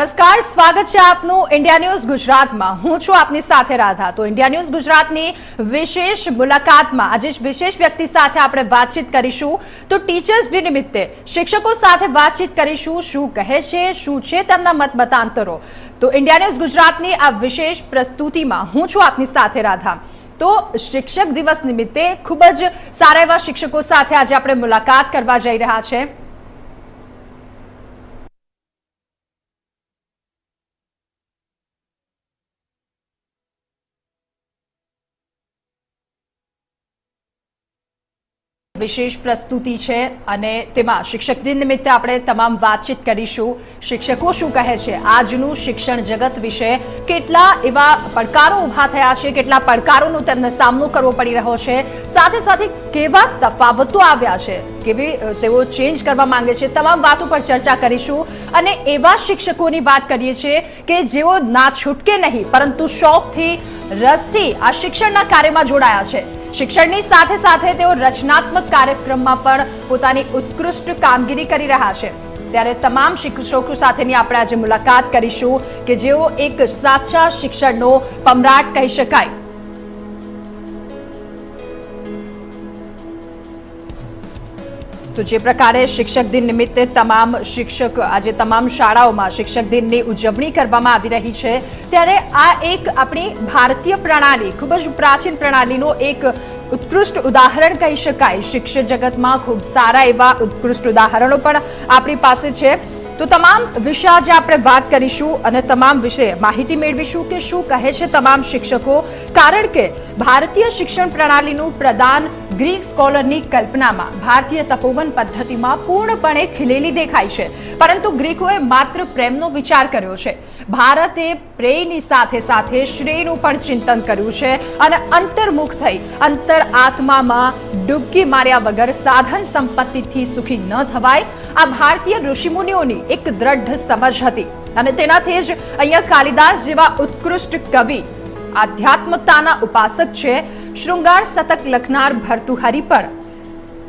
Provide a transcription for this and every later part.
નમસ્કાર, સ્વાગત છે આપનું ઇન્ડિયા ન્યૂઝ ગુજરાતમાં। હું છું આપની સાથે રાધા। તો ઇન્ડિયા ન્યૂઝ ગુજરાતની વિશેષ મુલાકાતમાં આજે વિશેષ વ્યક્તિ સાથે આપણે વાતચીત કરીશું। તો ટીચર્સ ડે નિમિત્તે શિક્ષકો સાથે વાતચીત કરીશું, શું કહે છે, શું છે તેમના મત મતાંતરો। તો ઇન્ડિયા ન્યૂઝ ગુજરાતની આ વિશેષ પ્રસ્તુતિમાં હું છું આપની સાથે રાધા। તો શિક્ષક દિવસ નિમિત્તે ખૂબ જ સારા એવા શિક્ષકો સાથે આજે આપણે મુલાકાત કરવા જઈ રહ્યા છે। વિશેષ પ્રસ્તુતિ છે અને તેમાં શિક્ષક દિન નિમિત્તે આપણે તમામ વાતચીત કરીશું। શિક્ષકો શું કહે છે, આજનું શિક્ષણ જગત વિશે કેટલા એવા પડકારો ઊભા થયા છે, કેટલા પડકારોનો તેમને સામનો કરવો પડી રહ્યો છે, સાથે સાથે કેવા તફાવતો આવ્યા છે, કેવી તેઓ ચેન્જ કરવા માંગે છે, તમામ વાતો પર ચર્ચા કરીશું। અને એવા શિક્ષકોની વાત કરીએ છીએ કે જેઓ ના છૂટકે નહીં પરંતુ શોખથી, રસથી આ શિક્ષણના કાર્યમાં જોડાયા છે। શિક્ષણની સાથે સાથે તેઓ રચનાત્મક કાર્યક્રમમાં પણ પોતાની ઉત્કૃષ્ટ કામગીરી કરી રહ્યા છે। ત્યારે તમામ શિક્ષકો સાથેની આપણે આજે મુલાકાત કરીશું કે જેઓ એક સાચા શિક્ષણનો પમરાટ કહી શકાય। તો જે પ્રકારે શિક્ષક દિન નિમિત્તે તમામ શિક્ષક આજે તમામ શાળાઓમાં શિક્ષક દિનની ઉજવણી કરવામાં આવી રહી છે, ત્યારે આ એક આપણી ભારતીય પ્રણાલી, ખૂબ જ પ્રાચીન પ્રણાલીનો એક ઉત્કૃષ્ટ ઉદાહરણ કહી શકાય। શિક્ષણ જગતમાં ખૂબ સારા એવા ઉત્કૃષ્ટ ઉદાહરણો પણ આપણી પાસે છે। તો તમામ વિશે આજે આપણે વાત કરીશું અને તમામ વિશે માહિતી મેળવીશું કે શું કહે છે તમામ શિક્ષકો, કારણ કે ભારતીય શિક્ષણ પ્રણાલીનું પ્રદાન ગ્રીક સ્કોલરની કલ્પનામાં ભારતીય તપોવન પદ્ધતિમાં પૂર્ણપણે ખીલેલી દેખાય છે, પરંતુ ગ્રીકોએ માત્ર પ્રેમનો વિચાર કર્યો છે, ભારતે પ્રેમની સાથે સાથે શ્રેયનું પણ ચિંતન કર્યું છે અને અંતર્મુખ થઈ અંતર આત્મામાં ડૂબકી માર્યા વગર સાધન સંપત્તિથી સુખી ન થવાય, આ ભારતીય ઋષિમુનિઓની એક દ્રઢ સમજ હતી। અને તેનાથી જ અહીંયા કાલિદાસ જેવા ઉત્કૃષ્ટ કવિ, આધ્યાત્મકતાના ઉપાસક છે, શૃંગાર શતક લખનાર ભર્તૃહરિ પણ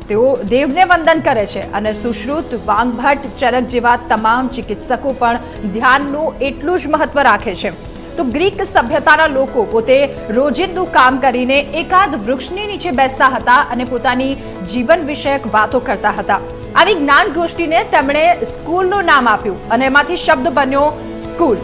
તેઓ દેવને વંદન કરે છે અને સુશ્રુત, વાંગભટ્ટ, ચરક જેવા તમામ ચિકિત્સકો પણ ધ્યાનનું એટલું જ મહત્વ રાખે છે। તો ગ્રીક સભ્યતાના લોકો પોતે રોજિંદુ કામ કરીને એકાદ વૃક્ષની નીચે બેસતા હતા અને પોતાની જીવન વિષયક વાતો કરતા હતા। આવી જ્ઞાન ગોષ્ઠીને તેમણે સ્કૂલનું નામ આપ્યું અને એમાંથી શબ્દ બન્યો સ્કૂલ।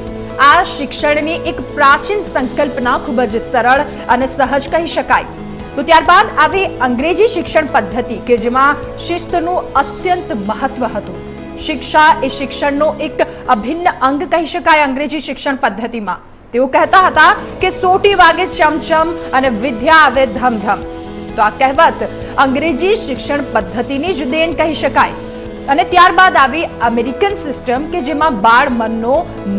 આ શિક્ષણની એક પ્રાચીન સંકલ્પના, ખૂબ જ સરળ અને સહજ કહી શકાય। તો ત્યારબાદ આવી અંગ્રેજી શિક્ષણ પદ્ધતિ કે જેમાં શિસ્તનું અત્યંત મહત્વ હતું। શિક્ષા એ શિક્ષણનો એક અભિન્ન અંગ કહી શકાય। અંગ્રેજી શિક્ષણ પદ્ધતિમાં તેઓ કહેતા હતા કે સોટી વાગે ચમચમ અને વિદ્યા આવે ધમધમ। તો આ કહેવત અંગ્રેજી શિક્ષણ પદ્ધતિની જ દેન કહી શકાય। અને ત્યારબાદ આવી અમેરિકન સિસ્ટમ કે જેમાં બાળ મનનો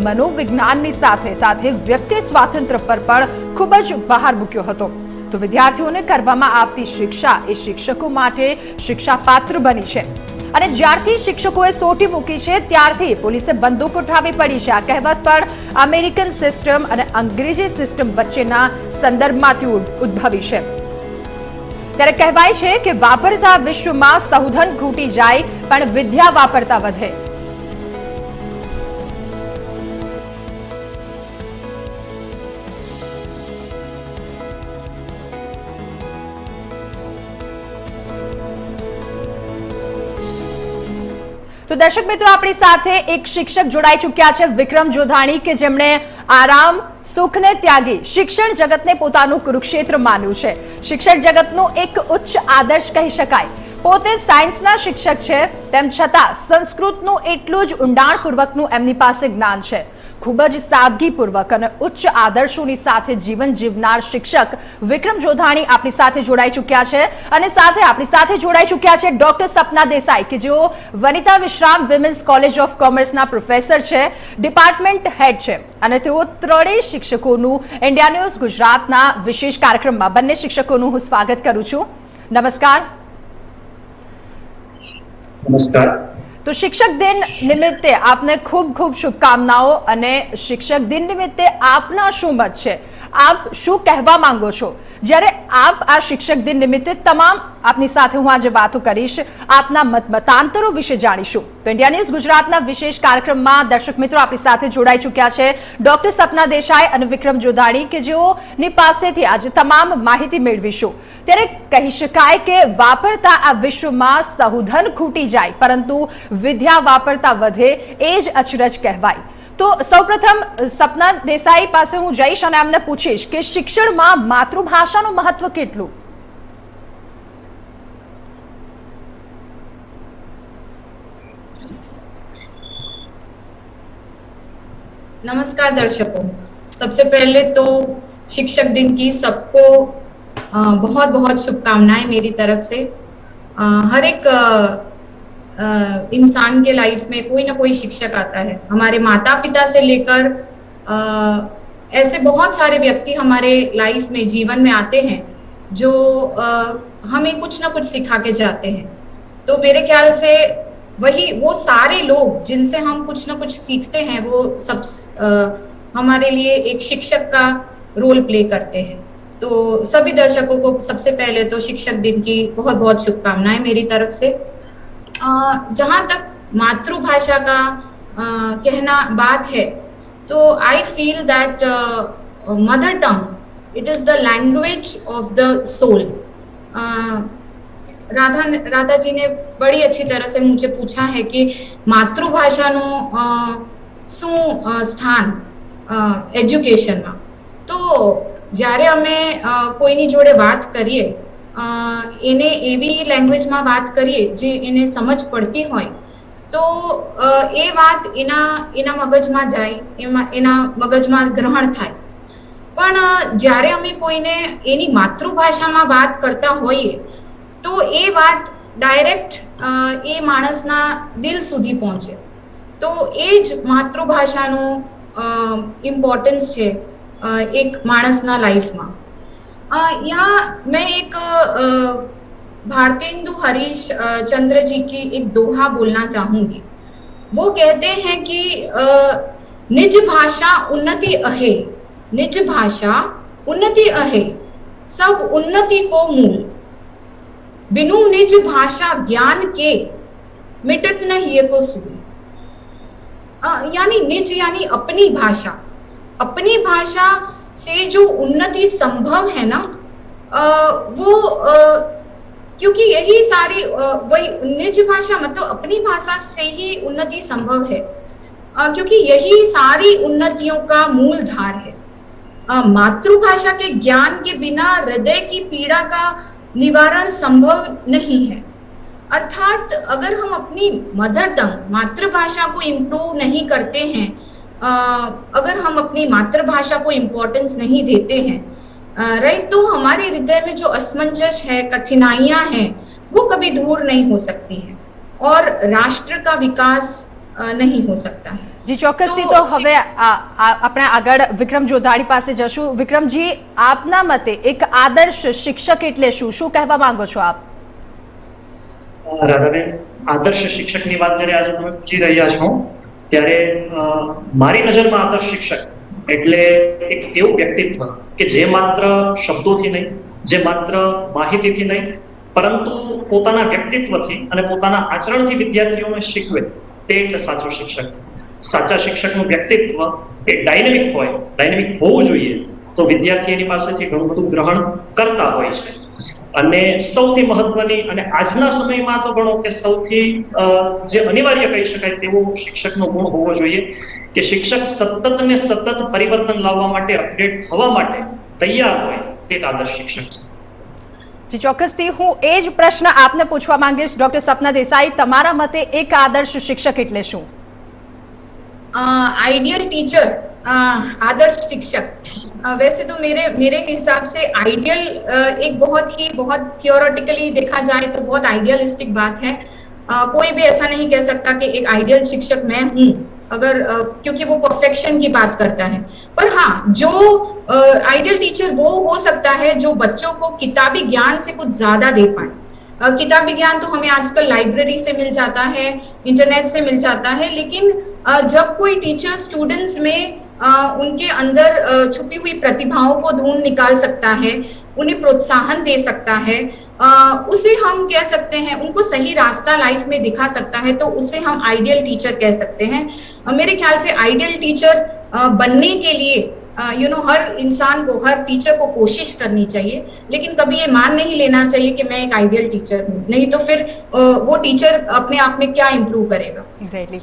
મનોવિજ્ઞાનની સાથે સાથે વ્યક્તિ સ્વાતંત્ર્ય પર પણ ખૂબ જ બહાર મૂક્યો હતો। તો વિદ્યાર્થીઓને કરવામાં આવતી શિક્ષા એ શિક્ષકો માટે શિક્ષાપાત્ર બની છે અને જ્યારથી શિક્ષકોએ સોટી મૂકી છે ત્યારથી પોલીસે બંદૂક ઉઠાવી પડી છે। આ કહેવત પણ અમેરિકન સિસ્ટમ અને અંગ્રેજી સિસ્ટમ વચ્ચેના સંદર્ભમાંથી ઉદ્ભવી છે। ત્યારે કહેવાય છે કે વાપરતા વિશ્વમાં સૌધન ખૂટી જાય પણ વિદ્યા વાપરતા વધે। તો દર્શક મિત્રો, આપણી સાથે એક શિક્ષક જોડાઈ ચૂક્યા છે, વિક્રમ જોધાણી, કે જેમણે આરામ સુખને ત્યાગી શિક્ષણ જગતને પોતાનું કુરુક્ષેત્ર માન્યું છે। શિક્ષણ જગતનો એક ઉચ્ચ આદર્શ કહી શકાય। પોતે સાયન્સના શિક્ષક છે, તેમ છતાં સંસ્કૃતનું એટલું જ ઊંડાણપૂર્વકનું એમની પાસે જ્ઞાન છે। ખૂબ જ સાદગીપૂર્વક અને ઉચ્ચ આદર્શોની સાથે જીવન જીવનાર શિક્ષક વિક્રમ જોધાણી આપણી સાથે જોડાઈ ચૂક્યા છે અને સાથે આપણી સાથે જોડાઈ ચૂક્યા છે ડોક્ટર સપના દેસાઈ, કે જેઓ વનિતા વિશ્રામ વિમેન્સ કોલેજ ઓફ કોમર્સના પ્રોફેસર છે, ડિપાર્ટમેન્ટ હેડ છે અને તેઓ ત્રણેય શિક્ષકોનું ઇન્ડિયા ન્યૂઝ ગુજરાતના વિશેષ કાર્યક્રમમાં બંને શિક્ષકોનું હું સ્વાગત કરું છું। નમસ્કાર। નમસ્કાર। તો શિક્ષક દિન નિમિત્તે આપને ખૂબ ખૂબ શુભકામનાઓ અને શિક્ષક દિન નિમિત્તે આપના શું મત છે? આપ શું કહેવા માંગો છો જ્યારે આપ આ શિક્ષક દિન નિમિત્તે તમામ આપની સાથે હું આજે વાતો કરીશ, આપના મતાંતરો વિશે જાણીશું. તો ઇન્ડિયા ન્યૂઝ ગુજરાતના વિશેષ કાર્યક્રમમાં દર્શક મિત્રો આપણી સાથે જોડાઈ ચૂક્યા છે ડોક્ટર સપના દેસાઈ અને વિક્રમ જોધાણી કે જેઓની પાસેથી આજે તમામ માહિતી મેળવીશું. ત્યારે કહી શકાય કે વાપરતા આ વિશ્વમાં સહુધન ખૂટી જાય પરંતુ વિદ્યા વાપરતા વધે એ જ અચરજ કહેવાય. તો સૌપ્રથમ સપના દેસાઈ પાસે હું જઈશ અને એમને પૂછીશ કે શિક્ષણમાં માતૃભાષાનું મહત્વ કેટલું? नमस्कार दर्शकों, सबसे पहले तो शिक्षक दिन की सबको बहुत बहुत शुभकामनाएं मेरी तरफ से. हर एक इंसान के लाइफ में कोई ना कोई शिक्षक आता है. हमारे माता पिता से लेकर ऐसे बहुत सारे व्यक्ति हमारे लाइफ में जीवन में आते हैं जो हमें कुछ ना कुछ सिखा के जाते हैं. तो मेरे ख्याल से वो सारे लोग जिनसे हम कुछ ना कुछ सीखते हैं वो सब हमारे लिए एक शिक्षक का रोल प्ले करते हैं. तो सभी दर्शकों को सबसे पहले तो शिक्षक दिन की बहुत बहुत शुभकामनाएं मेरी तरफ से. जहाँ तक मातृभाषा का कहना बात है तो I feel that mother tongue it is the language of the soul. Radha ji ने बड़ी अच्छी तरह से मुझे पूछा है कि मातृभाषाનું શું સ્થાન એજ્યુકેશનમાં. તો જ્યારે અમે કોઈની જોડે વાત કરીએ એને એવી લેંગ્વેજમાં વાત કરીએ જે એને સમજ પડતી હોય તો એ વાત એના મગજમાં જાય, એના મગજમાં ગ્રહણ થાય. પણ જ્યારે અમે કોઈને એની માતૃભાષામાં વાત કરતા હોઈએ તો એ વાત ડાયરેક્ટ એ માણસના દિલ સુધી પહોંચે. તો એ જ માતૃભાષાનું ઇમ્પોર્ટન્સ છે એક માણસના લાઈફમાં. यहाँ मैं एक भारतेंदु हरीश चंद्र जी की एक दोहा बोलना चाहूंगी. वो कहते हैं कि निज भाषा उन्नति अहे, निज भाषा उन्नति अहे, सब उन्नति को मूल, बिनु निज भाषा ज्ञान के मिटत न हिय को सूल. यानी निज यानी अपनी भाषा, अपनी भाषा से जो उन्नति संभव है ना वो क्योंकि यही सारी वही निज भाषा मतलब अपनी भाषा से ही उन्नति संभव है क्योंकि यही सारी उन्नतियों का मूल धार है. मातृभाषा के ज्ञान के बिना हृदय की पीड़ा का निवारण संभव नहीं है. अर्थात अगर हम अपनी मदर टंग मातृभाषा को इम्प्रूव नहीं करते हैं, अगर हम अपनी मातृभाषा को इम्पोर्टेंस नहीं देते हैं राइट, तो हमारे हृदय में जो असमंजस है, कठिनाइयां हैं, वो कभी दूर नहीं हो सकती हैं और राष्ट्र का विकास नहीं हो सकता है. जी ચોક્કસથી. તો હવે આપણે આગળ વિક્રમ જોધાણી પાસે જશું. વિક્રમજી, આપના મતે એક આદર્શ શિક્ષક એટલે શું કહેવા માંગો છો આપ? રાધાબેન, આદર્શ શિક્ષકની વાત જ્યારે આજે તમે પૂછી રહ્યા છો ત્યારે મારી નજરમાં આદર્શ શિક્ષક એટલે એક એવું વ્યક્તિત્વ કે જે માત્ર શબ્દોથી નહીં, જે માત્ર માહિતીથી નહીં, પરંતુ પોતાના વ્યક્તિત્વથી અને પોતાના આચરણથી વિદ્યાર્થીઓને શીખવે તે એટલે સાચો શિક્ષક. સાચા શિક્ષકનું વ્યક્તિત્વ એ ડાયનેમિક હોય, ડાયનેમિક હોવું જોઈએ તો વિદ્યાર્થી એની પાસેથી ઘણું બધું ગ્રહણ કરતા હોય છે. અને સૌથી મહત્વની અને આજના સમયમાં તો ગણો કે સૌથી જે અનિવાર્ય કહી શકાય તેવો શિક્ષકનો ગુણ હોવો જોઈએ કે શિક્ષક સતત ને સતત પરિવર્તન લાવવા માટે, અપડેટ થવા માટે તૈયાર હોય તે એક આદર્શ શિક્ષક છે. જી ચોક્કસથી. હું એ જ પ્રશ્ન આપને પૂછવા માંગીશ ડોક્ટર સપના દેસાઈ, તમારા મતે એક આદર્શ શિક્ષક એટલે શું? आइडियल टीचर, आदर्श शिक्षक. वैसे तो मेरे हिसाब से आइडियल एक बहुत थियोरेटिकली देखा जाए तो बहुत आइडियलिस्टिक बात है. कोई भी ऐसा नहीं कह सकता कि एक आइडियल शिक्षक मैं हूँ अगर क्योंकि वो परफेक्शन की बात करता है. पर हाँ, जो आइडियल टीचर वो हो सकता है जो बच्चों को किताबी ज्ञान से कुछ ज्यादा दे पाए. किताबी ज्ञान तो हमें आजकल लाइब्रेरी से मिल जाता है, इंटरनेट से मिल जाता है, लेकिन जब कोई टीचर स्टूडेंट्स में उनके अंदर छुपी हुई प्रतिभाओं को ढूंढ निकाल सकता है, उन्हें प्रोत्साहन दे सकता है, उसे हम कह सकते हैं, उनको सही रास्ता लाइफ में दिखा सकता है, तो उसे हम आइडियल टीचर कह सकते हैं। मेरे ख्याल से आइडियल टीचर बनने के लिए हर इंसान को, हर टीचर को कोशिश करनी चाहिए, लेकिन कभी ये मान नहीं लेना चाहिए कि मैं एक आइडियल टीचर हूँ, नहीं तो फिर वो टीचर अपने आप में क्या इम्प्रूव करेगा। Exactly.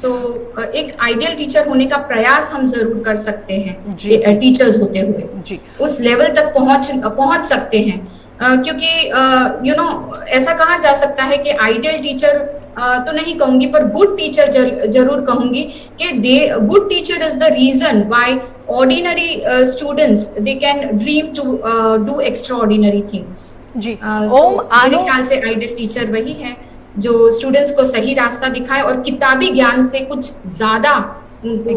एक आइडियल टीचर होने का प्रयास हम जरूर कर सकते हैं जी। टीचर्स होते हुए जी। उस लेवल तक पहुंच सकते हैं, क्योंकि ऐसा कहा जा सकता है कि आइडियल टीचर तो नहीं कहूंगी, पर गुड टीचर जरूर कहूंगी कि good teacher is the reason why ordinary students they can dream to do extraordinary things. जी। मेरे ख्याल से आइडियल टीचर वही है जो स्टूडेंट्स को सही रास्ता दिखाए और किताबी ज्ञान से कुछ ज्यादा उनको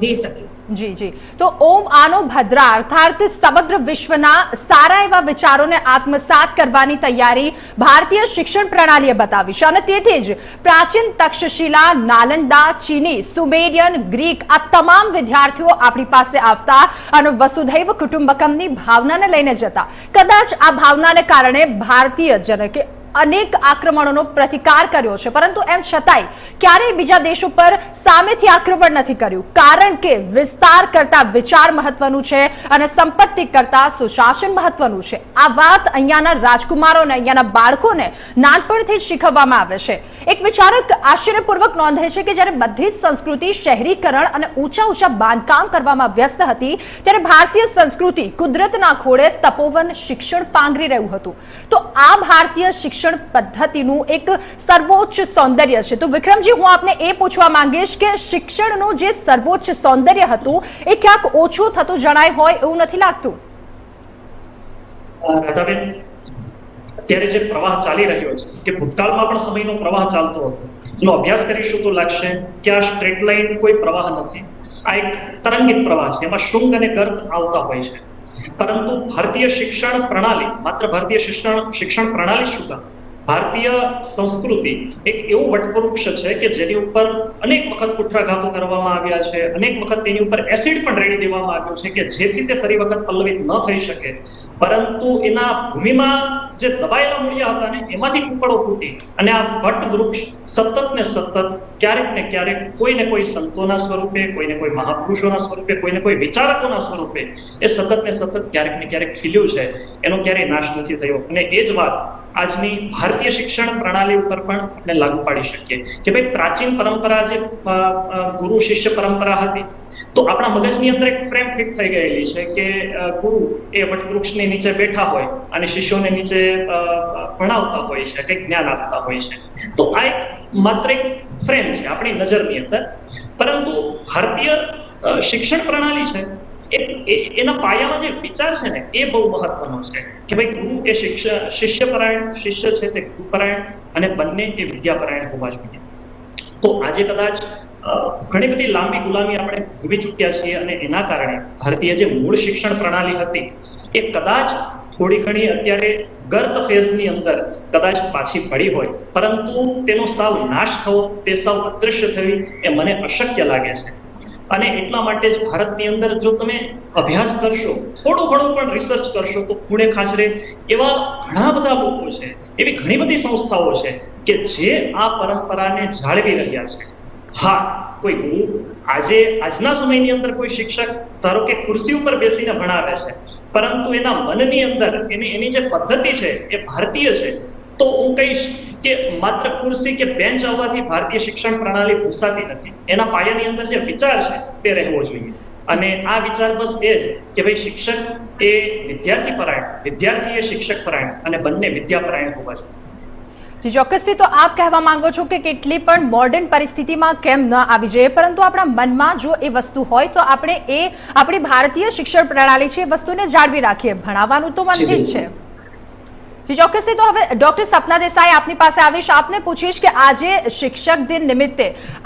दे सके। જી જી, તો ઓમ આનો ભદ્રા અર્થાત સમગ્ર વિશ્વના સારા એવા વિચારોને આત્મસાત કરવાની તૈયારી ભારતીય શિક્ષણ પ્રણાલીએ બતાવી છે અને તેથી જ પ્રાચીન તક્ષશિલા, નાલંદા, ચીની, સુમેરિયન, ગ્રીક આ તમામ વિદ્યાર્થીઓ આપણી પાસે આવતા અને વસુધૈવ કુટુંબકમની ભાવનાને લઈને જતા। કદાચ આ ભાવનાને કારણે ભારતીય જનકે અનેક આક્રમણોનો પ્રતિકાર કર્યો છે, પરંતુ એમ છતાંય ક્યારેય બીજા દેશો પર સામેથી આક્રમણ નથી કર્યું, કારણ કે વિસ્તાર કરતા વિચાર મહત્વનું છે અને સંપત્તિ કરતા સુશાસન મહત્વનું છે। આ વાત અહીંયાના રાજકુમારોને, અહીંયાના બાળકોને નાનપણથી જ શીખવવામાં આવે છે। એક વિચારક આશ્ચર્યપૂર્વક નોંધે છે કે જ્યારે બધી જ સંસ્કૃતિ શહેરીકરણ અને ઊંચા ઊંચા બાંધકામ કરવામાં વ્યસ્ત હતી, ત્યારે ભારતીય સંસ્કૃતિ કુદરતના ખોળે તપોવન શિક્ષણ પાંગરી રહ્યું હતું। તો આ ભારતીય શિક્ષણ પદ્ધતિનું એક સર્વોચ્ચ સૌંદર્ય છે। તો વિક્રમજી, હું આપને એ પૂછવા માંગીશ કે શિક્ષણનું જે સર્વોચ્ચ સૌંદર્ય હતું એ ક્યાંક ઓછું થતું જણાય હોય એવું નથી લાગતું? રાધાબેન, અત્યારે જે પ્રવાહ ચાલી રહ્યો છે કે ભૂતકાળમાં પણ સમયનો પ્રવાહ ચાલતો હતો, એનો અભ્યાસ કરીશું તો લાગશે કે આ સ્ટ્રેટ લાઇન કોઈ પ્રવાહ નથી, આ એક તરંગિત પ્રવાહ છે, એમાં શૃંગ અને ગર્ત આવતા હોય છે। પરંતુ ભારતીય શિક્ષણ પ્રણાલી, માત્ર ભારતીય શિક્ષણ પ્રણાલી શું કામ, ભારતીય સંસ્કૃતિ એક એવું વટવૃક્ષ છે કે જેની ઉપર અનેક વખત કુઠ્ઠાઘાતો કરવામાં આવ્યા છે, અનેક વખત તેની ઉપર એસિડ પણ રેડી દેવામાં આવ્યો છે કે જેથી તે ફરી વખત પલ્લવિત ન થઈ શકે, પરંતુ એના ભૂમિમાં જે દબાયેલા મૂળિયા હતા ને એમાંથી કુકળો ફૂટી અને આ વટવૃક્ષ સતત ને સતત ક્યારેક ને ક્યારેક કોઈને કોઈ સંતોના સ્વરૂપે, કોઈને કોઈ મહાપુરુષોના સ્વરૂપે, કોઈને કોઈ વિચારકોના સ્વરૂપે એ સતત ને સતત ક્યારેક ને ક્યારેક ખીલ્યું છે, એનો ક્યારેય નાશ નથી થયો। અને એ જ વાત આજની ભારતીય શિક્ષણ પ્રણાલી ઉપર પણ આપણે લાગુ પાડી શકીએ કે ભાઈ પ્રાચીન પરંપરા જે ગુરુ શિષ્ય પરંપરા હતી, તો આપણા મગજની અંદર એક ફ્રેમ ફિટ થઈ ગયેલી છે કે ગુરુ એ વટવૃક્ષની નીચે બેઠા હોય અને શિષ્યોને નીચે ભણાવતા હોય છે, કંઈક જ્ઞાન આપતા હોય છે। તો આ એક માત્ર એક ફ્રેમ છે આપણી નજરની અંદર, પરંતુ ભારતીય શિક્ષણ પ્રણાલી છે એના પાયામાં જે વિચાર છે ને એ બહુ મહત્વનો છે કે ભાઈ ગુરુ એ શિષ્યપરાયણ, શિષ્ય છે તે ગુરુપરાયણ અને બંને એ વિદ્યાપરાયણ હોવા જોઈએ। તો આજે કદાચ ઘણી બધી લાંબી ગુલામી આપણે ભોગવી ચૂક્યા છીએ અને એના કારણે ભારતીય જે મૂળ શિક્ષણ પ્રણાલી હતી એ કદાચ થોડી ઘણી અત્યારે ગર્ત ફેઝની અંદર કદાચ પાછી પડી હોય, પરંતુ તેનો સાવ નાશ થવો, તે સાવ અદૃશ્ય થવી એ મને અશક્ય લાગે છે। અને એટલા માટે જ ભારતની અંદર જો તમે અભ્યાસ કરશો, થોડું ઘણું પણ રિસર્ચ કરશો, તો પુણે ખાચરે એવા ઘણા બધા લોકો છે, એવી ઘણી બધી સંસ્થાઓ છે કે જે આ પરંપરાને જાળવી રહ્યા છે। હા, કોઈ ગુરુ આજના સમયની અંદર કોઈ શિક્ષક ધારો કે ખુરશી ઉપર બેસીને ભણાવે છે, પરંતુ એના મનની અંદર એની જે પદ્ધતિ છે એ ભારતીય છે। તો હું કહીશ કે માત્ર ખુરશી કે બેન્ચ આવવાથી ભારતીય શિક્ષણ પ્રણાલી ભૂસાતી નથી, એના પાયાની અંદર જે વિચાર છે તે રહેવો જોઈએ। અને આ વિચાર બસ એ જ કે ભાઈ શિક્ષક એ વિદ્યાર્થી પરાયણ, વિદ્યાર્થી એ શિક્ષક પરાયણ અને બંને વિદ્યાપરાયણ હોવા જોઈએ। જી ચોક્કસથી, તો આપ કહેવા માંગો છો કે કેટલી પણ મોડર્ન પરિસ્થિતિમાં કેમ ન આવી જાય, પરંતુ આપણા મનમાં જો એ વસ્તુ હોય તો આપણે એ આપણી ભારતીય શિક્ષણ પ્રણાલી છે એ વસ્તુને જાળવી રાખીએ। ભણાવવાનું તો મનથી જ છે। જી ચોક્કસથી, તો હવે ડોક્ટર સપના દેસાઈ આપની પાસે આવીશ, આપને પૂછીશ કે આજે શિક્ષક દિન નિમિત્તે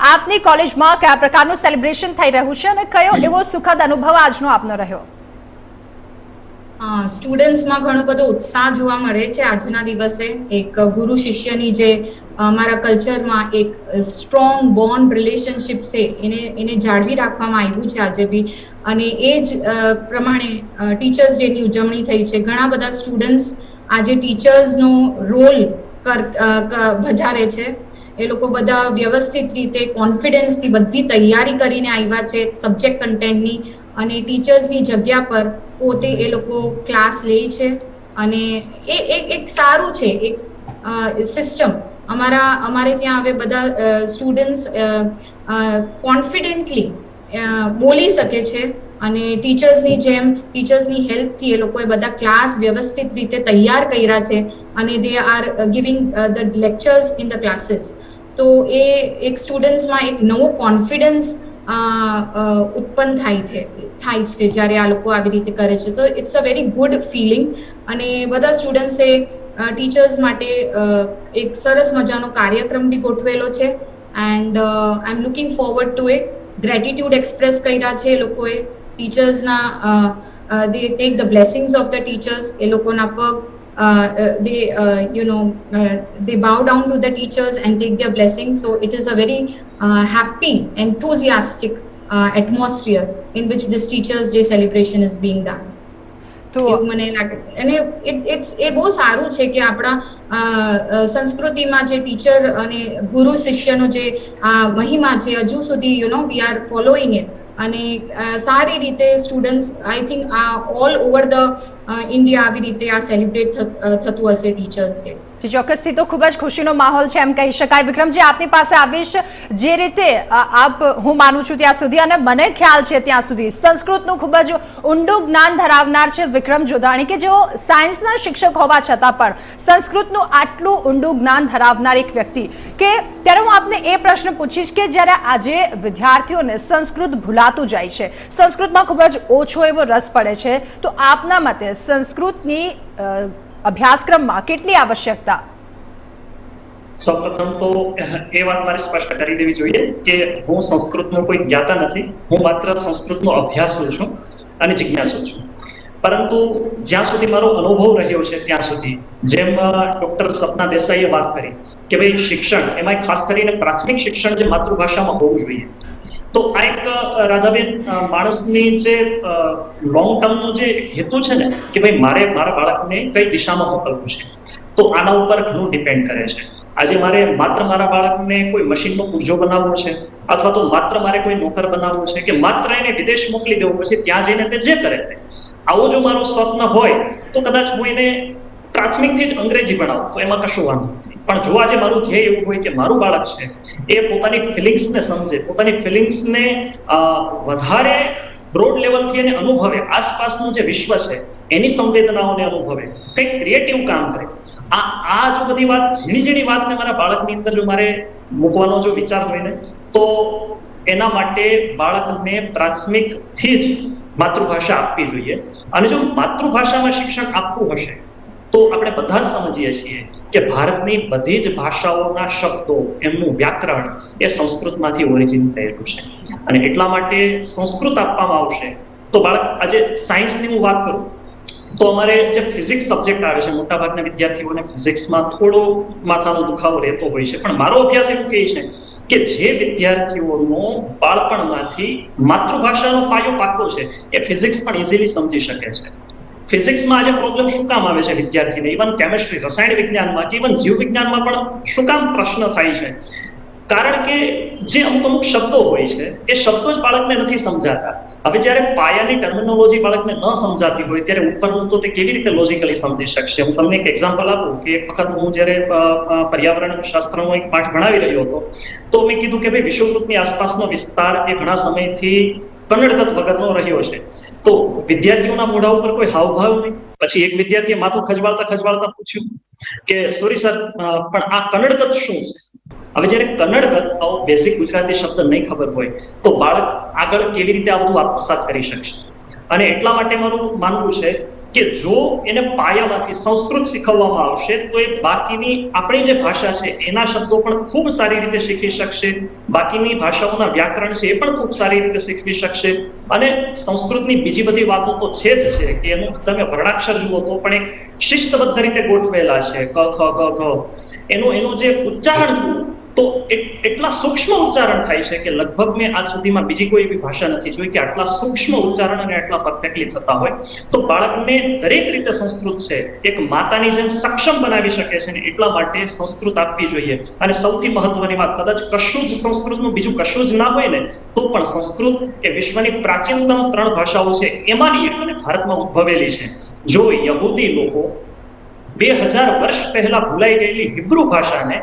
આપની કોલેજમાં કયા પ્રકારનું સેલિબ્રેશન થઈ રહ્યું છે અને કયો એવો સુખદ અનુભવ આજનો આપનો રહ્યો? સ્ટુડન્ટ્સમાં ઘણો બધો ઉત્સાહ જોવા મળે છે આજના દિવસે. એક ગુરુ શિષ્યની જે અમારા કલ્ચરમાં એક સ્ટ્રોંગ બોન્ડ રિલેશનશિપ છે એને જાળવી રાખવામાં આવ્યું છે આજે બી. અને એ જ પ્રમાણે ટીચર્સ ડેની ઉજવણી થઈ છે. ઘણા બધા સ્ટુડન્ટ્સ આજે ટીચર્સનો રોલ ભજાવે છે. એ લોકો બધા વ્યવસ્થિત રીતે કોન્ફિડન્સથી બધી તૈયારી કરીને આવ્યા છે સબ્જેક્ટ કન્ટેન્ટની, અને ટીચર્સની જગ્યા પર પોતે એ લોકો ક્લાસ લે છે. અને એ એક સારું છે એક સિસ્ટમ. અમારે ત્યાં હવે બધા સ્ટુડન્ટ્સ કોન્ફિડન્ટલી બોલી શકે છે, અને ટીચર્સની જેમ ટીચર્સની હેલ્પથી એ લોકોએ બધા ક્લાસ વ્યવસ્થિત રીતે તૈયાર કર્યા છે, અને they are giving the lectures in the classes. તો એ એક સ્ટુડન્ટ્સમાં એક નવો કોન્ફિડન્સ ઉત્પન્ન થાય છે જ્યારે આ લોકો આવી રીતે કરે છે. તો it's a very good feeling. અને બધા સ્ટુડન્ટ્સે ટીચર્સ માટે એક સરસ મજાનો કાર્યક્રમ બી ગોઠવેલો છે. And I am looking forward to it. Gratitude express કર્યા છે એ લોકોએ ટીચર્સના. They take the blessings of the teachers. એ લોકોના પગ they bow down to the teachers and take their blessings. So it is a very happy, enthusiastic atmosphere in which this Teachers Day celebration is being done. તો મને લાગે, અને એ બહુ સારું છે કે આપણા સંસ્કૃતિમાં જે ટીચર અને ગુરુ શિષ્યનો જે મહિમા છે હજુ સુધી વી આર ફોલોઈંગ ઇટ. અને સારી રીતે students I think all over the India આવી રીતે આ સેલિબ્રેટ થતું હશે ટીચર્સ ડે. ચોક્કસથી તો ખૂબ જ ખુશીનો માહોલ છે એમ કહી શકાય. વિક્રમજી, આપની પાસે આવીશ. જે રીતે આપ, હું માનું છું ત્યાં સુધી, અને મને ખ્યાલ છે ત્યાં સુધી, સંસ્કૃતનું ખૂબ જ ઊંડું જ્ઞાન ધરાવનાર છે વિક્રમ જોધાણી, કે જેઓ સાયન્સના શિક્ષક હોવા છતાં પણ સંસ્કૃતનું આટલું ઊંડું જ્ઞાન ધરાવનાર એક વ્યક્તિ. કે ત્યારે હું આપને એ પ્રશ્ન પૂછીશ કે જ્યારે આજે વિદ્યાર્થીઓને સંસ્કૃત ભૂલાતું જાય છે, સંસ્કૃતમાં ખૂબ જ ઓછો એવો રસ પડે છે, તો આપના મતે સંસ્કૃતની અભ્યાસક્રમમાં કેટલી આવશ્યકતા? સૌપ્રથમ તો એ વાત મારે સ્પષ્ટ કરી દેવી જોઈએ કે હું સંસ્કૃતનો કોઈ જ્ઞાતા નથી. હું માત્ર સંસ્કૃતનો અભ્યાસુ છું અને જિજ્ઞાસુ છું. પરંતુ જ્યાં સુધી મારો અનુભવ રહ્યો છે ત્યાં સુધી, જેમ ડોક્ટર સપના દેસાઈએ વાત કરી કે ભાઈ શિક્ષણ, એમાં ખાસ કરીને પ્રાથમિક શિક્ષણ જે માતૃભાષામાં હોવું જોઈએ. તો આ એક રાધાબેન માણસની જે લોંગ ટર્મનો જે હેતુ છે ને કે ભાઈ મારે મારા બાળકને કઈ દિશામાં મોકલવું છે, તો આના ઉપર ઘણું ડિપેન્ડ કરે છે. આજે મારે માત્ર મારા બાળકને કોઈ મશીનનો પુર્જો બનાવવો છે, અથવા તો માત્ર મારે કોઈ નોકર બનાવવું છે, કે માત્ર એને વિદેશ મોકલી દેવું, પછી ત્યાં જઈને તે જે કરે તે, આવો જો મારો સ્વપ્ન હોય તો કદાચ હું એને પ્રાથમિકથી જ અંગ્રેજી ભણાવું તો એમાં કશું વાંધો નથી. પણ જો આજે મારું ધ્યેય એવું હોય કે મારું બાળક છે એ પોતાની ફિલિંગ્સને સમજે, પોતાની ફિલિંગ્સને વધારે બ્રોડ લેવલથી એને અનુભવે, આસપાસનું જે વિશ્વ છે એની સંવેદનાઓને અનુભવે, કંઈક ક્રિએટિવ કામ કરે, આ જો બધી વાત, ઝીણી ઝીણી વાતને મારા બાળકની અંદર જો મારે મૂકવાનો જો વિચાર હોય ને, તો એના માટે બાળકને પ્રાથમિકથી જ માતૃભાષા આપવી જોઈએ. અને જો માતૃભાષામાં શિક્ષણ આપવું હશે તો આપણે બધા જ સમજીએ છીએ કે ભારતની બધી જ ભાષાઓના શબ્દો, એમનું વ્યાકરણ એ સંસ્કૃતમાંથી ઓરિજિન થયેલું છે. અને એટલા માટે સંસ્કૃત આપવામાં આવશે તો બાળક, આજે સાયન્સની હું વાત કરું તો અમારે જે ફિઝિક્સ સબ્જેક્ટ આવે છે, મોટાભાગના વિદ્યાર્થીઓને ફિઝિક્સમાં થોડો માથાનો દુખાવો રહેતો હોય છે. પણ મારો અભ્યાસ એવું કહે છે કે જે વિદ્યાર્થીઓનો બાળપણમાંથી માતૃભાષાનો પાયો પાકો છે એ ફિઝિક્સ પણ ઇઝીલી સમજી શકે છે. ફિઝિક્સમાં આજે પ્રોબ્લેમ શું કામ આવે છે વિદ્યાર્થીને, ઇવન કેમિસ્ટ્રી, રસાયણ વિજ્ઞાનમાં કે ઇવન જીવ વિજ્ઞાનમાં પણ શું કામ પ્રશ્ન થાય છે? કારણ કે જે અમુક શબ્દો હોય છે એ શબ્દો જ બાળકને નથી સમજાતા. હવે જ્યારે પાયાની ટર્મિનોલોજી બાળકને ન સમજાતી હોય ત્યારે ઉપરનું તો તે કેવી રીતે લોજિકલી સમજી શકશે? હું તમને એક એક્ઝામ્પલ આપું કે એક વખત હું જ્યારે પર્યાવરણ શાસ્ત્રનો એક પાઠ ભણાવી રહ્યો હતો તો મેં કીધું કે ભાઈ વિષુવવૃત્તની આસપાસનો વિસ્તાર એ ઘણા સમયથી કન્નડગત વગરનો રહ્યો છે. તો વિદ્યાર્થીઓના મોઢા ઉપર કોઈ હાવભાવ નહીં. પછી એક વિદ્યાર્થીએ માથું ખજવાળતા પૂછ્યું કે સોરી સર, પણ આ કન્નડગત શું છે? હવે જ્યારે કન્નડગત, આવો બેઝિક ગુજરાતી શબ્દ નહીં ખબર હોય તો બાળક આગળ કેવી રીતે આ બધું આત્મસાત કરી શકશે? અને એટલા માટે મારું માનવું છે કે જો એને પાયામાંથી સંસ્કૃત શીખવવામાં આવશે તો એ બાકીની આપણી જે ભાષા છે એના શબ્દો પણ ખૂબ સારી રીતે શીખી શકશે, બાકીની ભાષાઓના વ્યાકરણ છે એ પણ ખૂબ સારી રીતે શીખવી શકશે. અને સંસ્કૃતની બીજી બધી વાતો તો છે જ છે કે એનું તમે વર્ણાક્ષર જુઓ તો પણ એક શિસ્તબદ્ધ રીતે ગોઠવેલા છે, ક ખ ગ ઘ. એનું જે ઉચ્ચારણ જુઓ તો એટલા સૂક્ષ્મ ઉચ્ચારણ થાય છે કે લગભગ મેં આજ સુધીમાં બીજી કોઈ એવી ભાષા નથી જોઈ કે આટલા સૂક્ષ્મ ઉચ્ચારણ અને આટલા પરફેક્ટલી થતા હોય. તો બાળકને દરેક રીતે સંસ્કૃત છે એક માતાની જેમ સક્ષમ બનાવી શકે છે ને એટલા માટે સંસ્કૃત આપવી જોઈએ. અને સૌથી મહત્વની વાત, કદાચ કશું જ સંસ્કૃતનું બીજું કશું જ ના હોય ને તો પણ સંસ્કૃત એ વિશ્વની પ્રાચીનતમ 3 ભાષાઓ છે એમાંની એક અને ભારતમાં ઉદ્ભવેલી છે. જો યહૂદી લોકો 2000 વર્ષ પહેલા ભૂલાઈ ગયેલી હિબ્રુ ભાષાને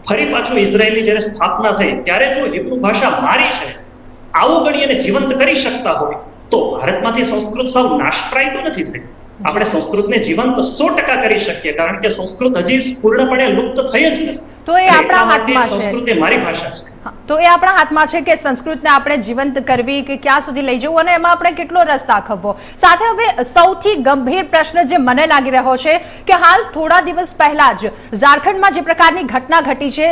ફરી પાછું ઇઝરાયલની જ્યારે સ્થાપના થઈ ત્યારે જો હિબ્રુ ભાષા મારી છે આવું ગણી અને જીવંત કરી શકતા હોય તો ભારતમાંથી સંસ્કૃત સાવ નાશપ્રાય તો નથી થઈ. આપણે સંસ્કૃતને જીવંત 100% કરી શકીએ, કારણ કે સંસ્કૃત હજી પૂર્ણપણે લુપ્ત થઈ જ નથી. તો એ આપણા હાથમાં છે. સંસ્કૃત એ મારી ભાષા છે. તો એ આપણા હાથમાં છે કે સંસ્કૃતને આપણે જીવંત કરવી કે ક્યાં સુધી લઈ જવું અને એમાં આપણે કેટલો રસ દાખવવો. સાથે હવે સૌથી ગંભીર પ્રશ્ન જે મને લાગી રહ્યો છે કે હાલ થોડા દિવસ પહેલા જ ઝારખંડમાં જે પ્રકારની ઘટના ઘટી છે,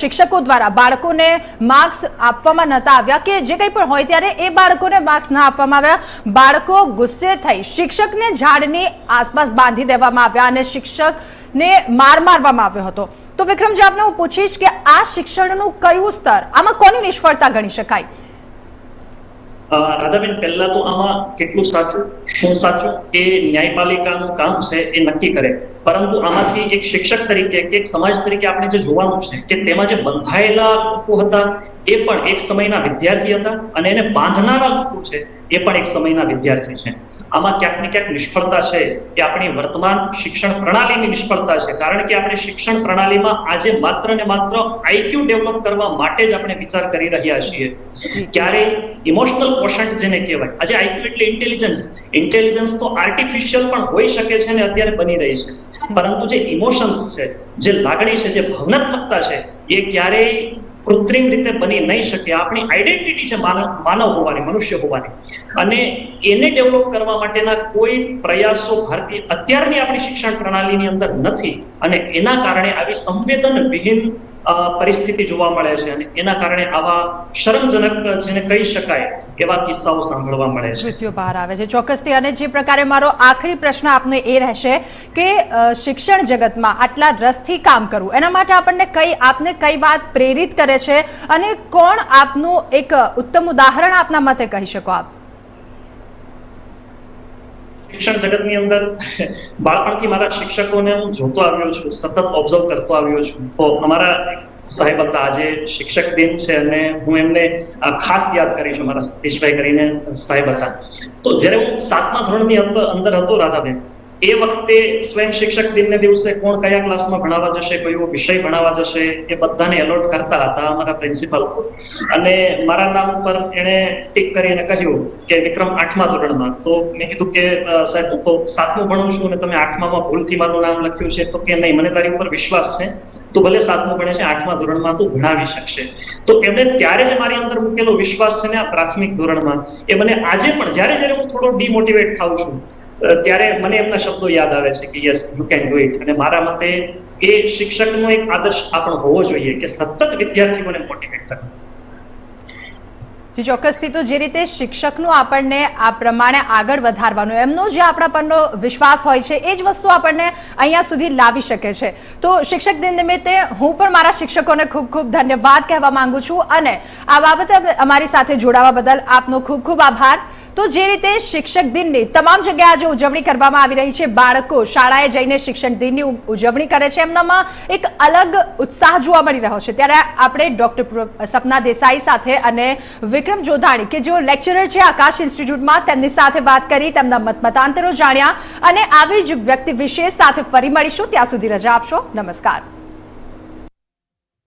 શિક્ષકો દ્વારા બાળકોને માર્ક્સ આપવામાં નહોતા આવ્યા કે જે કંઈ પણ હોય ત્યારે એ બાળકોને માર્ક્સ ના આપવામાં આવ્યા, બાળકો ગુસ્સે થઈ શિક્ષકને ઝાડની આસપાસ બાંધી દેવામાં આવ્યા અને શિક્ષકને મારવામાં આવ્યો હતો. તો વિક્રમજી, આપને હું પૂછીશ કે આ શિક્ષણનું કયું સ્તર, આમાં કોની નિષ્ફળતા ગણી શકાય? રાધાબેન, પહેલા તો આમાં કેટલું સાચું શું સાચું એ ન્યાયપાલિકાનું કામ છે એ નક્કી કરે. પરંતુ આમાંથી એક શિક્ષક તરીકે કે એક સમાજ તરીકે આપણે જે જોવાનું છે કે તેમાં જે બંધાયેલા લોકો હતા એ પણ એક સમયના વિદ્યાર્થી હતા અને એને બાંધનારા લોકો છે એ પણ એક સમયના વિદ્યાર્થી છે. આમાં ક્યાંક ને ક્યાંક નિષ્ફળતા છે એ આપણી વર્તમાન શિક્ષણ પ્રણાલીની નિષ્ફળતા છે. કારણ કે આપણે શિક્ષણ પ્રણાલીમાં આજે માત્ર ને માત્ર આઈક્યુ ડેવલપ કરવા માટે જ આપણે વિચાર કરી રહ્યા છીએ. ક્યારેય ઇમોશનલ કોશન્ટ જેને કહેવાય, આજે આઈક્યુ એટલે ઇન્ટેલિજન્સ તો આર્ટિફિશિયલ પણ હોઈ શકે છે ને અત્યારે બની રહી છે, પરંતુ જે ઇમોશન્સ છે, જે લાગણી છે, જે ભાવનાત્મકતા છે એ ક્યારેય કૃત્રિમ રીતે બની નહીં શકે. આપણી આઈડેન્ટિટી છે માનવ હોવાની, મનુષ્ય હોવાની, અને એને ડેવલપ કરવા માટેના કોઈ પ્રયાસો ભારતીય અત્યારની આપણી શિક્ષણ પ્રણાલીની અંદર નથી અને એના કારણે આવી સંવેદનવિહીન પરિસ્થિતિ જોવા મળે છે અને એના કારણે આવા શરમજનક જેને કહી શકાય એવા કિસ્સાઓ સાંભળવા મળે છે, કૃત્યો બહાર આવે છે. ચોક્કસથી. અને જે પ્રકારે મારો આખરી પ્રશ્ન આપને એ રહેશે કે શિક્ષણ જગતમાં આટલા રસથી કામ કરવું એના માટે આપને કઈ વાત પ્રેરિત કરે છે અને કોણ આપનું એક ઉત્તમ ઉદાહરણ આપના મતે કહી શકો આપ? શિક્ષણ જગતની અંદર બાળપણથી મારા શિક્ષકોને હું જોતો આવ્યો છું, સતત ઓબ્ઝર્વ કરતો આવ્યો છું. તો અમારા સાહેબ હતા, આજે શિક્ષક દિન છે અને હું એમને ખાસ યાદ કરીશ. અમારા સતીશભાઈ કરીને સાહેબ હતા. તો જ્યારે હું 7મા ધોરણની અંદર હતો રાધાબેન, એ વખતે સ્વયં શિક્ષક દિનને દિવસે કોણ કયા ક્લાસમાં ભણાવવા જશે, કયો વિષય ભણાવવા જશે એ બધાને એલોટ કરતા હતા અમારા પ્રિન્સિપાલ. અને મારા નામ પર એણે ટીક કરીને કહ્યું કે વિક્રમ 8મા ધોરણમાં. તો મેં કીધું કે સાહેબ હું તો 7મું ભણું છું અને તમે 8મામાં ભૂલથી મારું નામ લખ્યું છે. તો કે નહીં, મને તારી ઉપર વિશ્વાસ છે, તો ભલે 7મું ભણે છે, 8મા ધોરણમાં તું ભણાવી શકશે. તો એમણે ત્યારે જે મારી અંદર મૂકેલો વિશ્વાસ છે ને આ પ્રાથમિક ધોરણમાં, એ મને આજે પણ જ્યારે હું થોડો ડિમોટિવેટ થાઉં છું ત્યારે મને એમના શબ્દો યાદ આવે છે કે yes you can do it. અને મારા મતે એ શિક્ષકનો એક આદર્શ આપણો હોવો જોઈએ કે સતત વિદ્યાર્થીઓને મોટિવેટ કરે. ચોક્કસથી. તો જે રીતે શિક્ષકનું આપણને આ પ્રમાણે આગળ વધારવાનું, એમનો જે આપણા પરનો વિશ્વાસ હોય છે એ જ વસ્તુ આપણને અહીંયા સુધી લાવી શકે છે. તો શિક્ષક દિન નિમિત્તે હું પણ મારા શિક્ષકોને ખૂબ ખૂબ ધન્યવાદ કહેવા માંગુ છું અને આ બાબતે અમારી સાથે જોડાવા બદલ આપનો ખૂબ ખૂબ આભાર. તો જે રીતે શિક્ષક દિનની તમામ જગ્યાએ આજે ઉજવણી કરવામાં આવી રહી છે, બાળકો શાળાએ જઈને શિક્ષક દિનની ઉજવણી કરે છે, એમનામાં એક અલગ ઉત્સાહ જોવા મળી રહ્યો છે. ત્યારે આપણે ડોક્ટર સપના દેસાઈ સાથે અને વિક્રમ જોધાણી કે જેઓ લેક્ચરર છે આકાશ ઇન્સ્ટિટ્યૂટમાં, તેમની સાથે વાત કરી, તેમના મતાંતરો જાણ્યા અને આવી જ વ્યક્તિ વિશેષ સાથે ફરી મળીશું. ત્યાં સુધી રજા આપશો. નમસ્કાર.